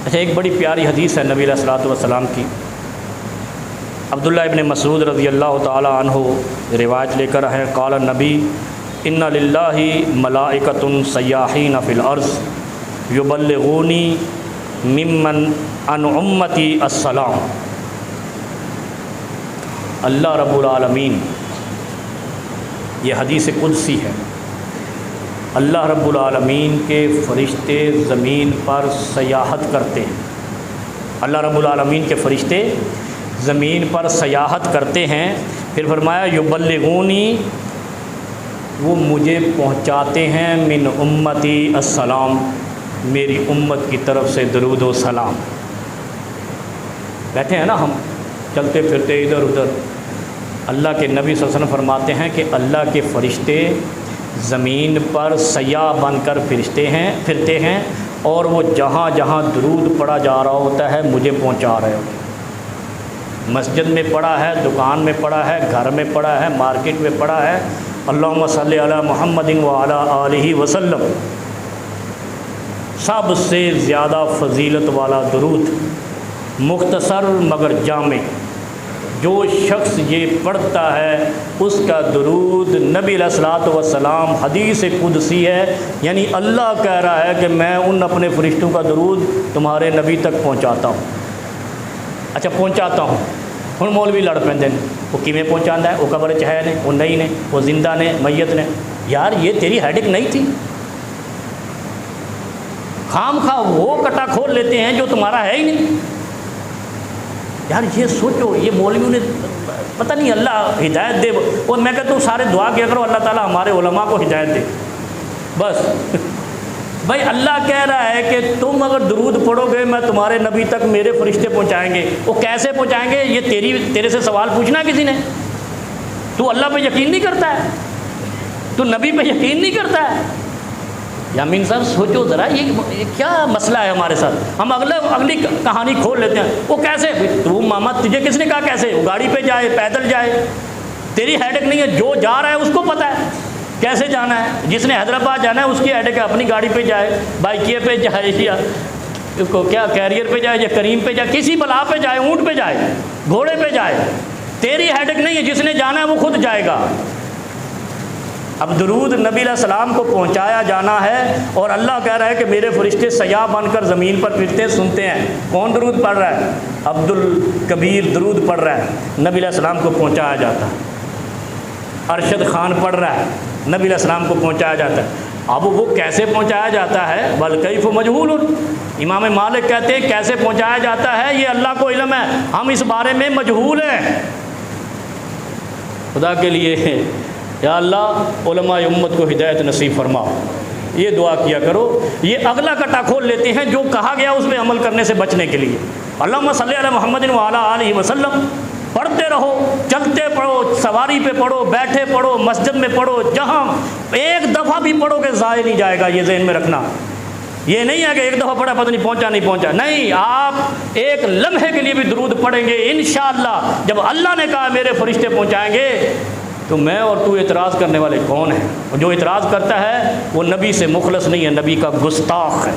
اچھا، ایک بڑی پیاری حدیث ہے نبی علیہ الصلوۃ والسلام کی۔ عبداللہ ابن مسعود رضی اللہ تعالی عنہ روایت لے کر ہیں، قال نبی ان للہ ملائکۃ سیاحین فی الارض یبلغونی ممن عن امتی السلام۔ اللہ رب العالمین، یہ حدیث قدسی ہے، اللہ رب العالمین کے فرشتے زمین پر سیاحت کرتے ہیں۔ اللہ رب العالمین کے فرشتے زمین پر سیاحت کرتے ہیں۔ پھر فرمایا یبلغونی، وہ مجھے پہنچاتے ہیں، من امتی السلام، میری امت کی طرف سے درود و سلام۔ بیٹھے ہیں نا ہم، چلتے پھرتے ادھر ادھر، اللہ کے نبی صلی اللہ علیہ وسلم فرماتے ہیں کہ اللہ کے فرشتے زمین پر سیاح بن کر پھرتے ہیں اور وہ جہاں جہاں درود پڑھا جا رہا ہوتا ہے مجھے پہنچا رہے ہوتے ہیں۔ مسجد میں پڑھا ہے، دکان میں پڑھا ہے، گھر میں پڑھا ہے، مارکیٹ میں پڑھا ہے، اللہم صلی علی محمد وعلی آلہ وسلم۔ سب سے زیادہ فضیلت والا درود، مختصر مگر جامع، جو شخص یہ پڑھتا ہے اس کا درود نبی علیہ الصلوۃ والسلام، حدیث قدسی ہے، یعنی اللہ کہہ رہا ہے کہ میں ان اپنے فرشتوں کا درود تمہارے نبی تک پہنچاتا ہوں۔ اچھا پہنچاتا ہوں، ہن مولوی لڑ پیندے نے، وہ کیویں پہنچاندا ہے، وہ قبر چ ہے نے، وہ نہیں نے، وہ زندہ نے، میت نے۔ یار یہ تیری ہیڈک نہیں تھی؟ خام خواہ وہ کٹا کھول لیتے ہیں جو تمہارا ہے ہی نہیں۔ یار یہ سوچو، یہ مولویوں نے پتہ نہیں، اللہ ہدایت دے۔ اور میں کہتا ہوں سارے دعا کیا کرو اللہ تعالیٰ ہمارے علماء کو ہدایت دے، بس۔ بھائی اللہ کہہ رہا ہے کہ تم اگر درود پڑھو گے میں تمہارے نبی تک میرے فرشتے پہنچائیں گے۔ وہ کیسے پہنچائیں گے؟ یہ تیرے سے سوال پوچھنا کسی نے؟ تو اللہ پہ یقین نہیں کرتا ہے؟ تو نبی پہ یقین نہیں کرتا ہے؟ یامین صاحب سوچو ذرا، یہ کیا مسئلہ ہے ہمارے ساتھ؟ ہم اگلی کہانی کھول لیتے ہیں۔ وہ کیسے؟ تو ماما تجھے کس نے کہا کیسے؟ وہ گاڑی پہ جائے، پیدل جائے، تیری ہیڈک نہیں ہے، جو جا رہا ہے اس کو پتہ ہے کیسے جانا ہے۔ جس نے حیدرآباد جانا ہے اس کی ہیڈک ہے، اپنی گاڑی پہ جائے، بائکیے پہ جائے، یا کیا کیریئر پہ جائے، یا کریم پہ جائے، کسی بلا پہ جائے، اونٹ پہ جائے، گھوڑے پہ جائے، تیری ہیڈک نہیں ہے، جس نے جانا ہے وہ خود جائے گا۔ اب درود نبی علیہ السلام کو پہنچایا جانا ہے، اور اللہ کہہ رہا ہے کہ میرے فرشتے سیاح بن کر زمین پر پھرتے سنتے ہیں۔ کون درود پڑھ رہا ہے؟ عبد الکبیر درود پڑھ رہا ہے، نبی علیہ السلام کو پہنچایا جاتا ہے۔ ارشد خان پڑھ رہا ہے، نبی علیہ السلام کو پہنچایا جاتا ہے۔ اب وہ کیسے پہنچایا جاتا ہے؟ والکیف مجہول۔ امام مالک کہتے ہیں کیسے پہنچایا جاتا ہے یہ اللہ کو علم ہے، ہم اس بارے میں مجہول ہیں۔ خدا کے لیے یا اللہ علماء امت کو ہدایت نصیب فرما، یہ دعا کیا کرو۔ یہ اگلا کٹا کھول لیتے ہیں جو کہا گیا اس پہ عمل کرنے سے بچنے کے لیے۔ اللہم صلی علی محمد وعلی آلہ وسلم، پڑھتے رہو، چلتے پڑھو، سواری پہ پڑھو، بیٹھے پڑھو، مسجد میں پڑھو، جہاں ایک دفعہ بھی پڑھو گے ضائع نہیں جائے گا، یہ ذہن میں رکھنا۔ یہ نہیں ہے کہ ایک دفعہ پڑھا پتہ نہیں پہنچا، نہیں، آپ ایک لمحے کے لیے بھی درود پڑھیں گے انشاءاللہ۔ جب اللہ نے کہا میرے فرشتے پہنچائیں گے تو میں اور تو اعتراض کرنے والے کون ہیں؟ اور جو اعتراض کرتا ہے وہ نبی سے مخلص نہیں ہے، نبی کا گستاخ ہے۔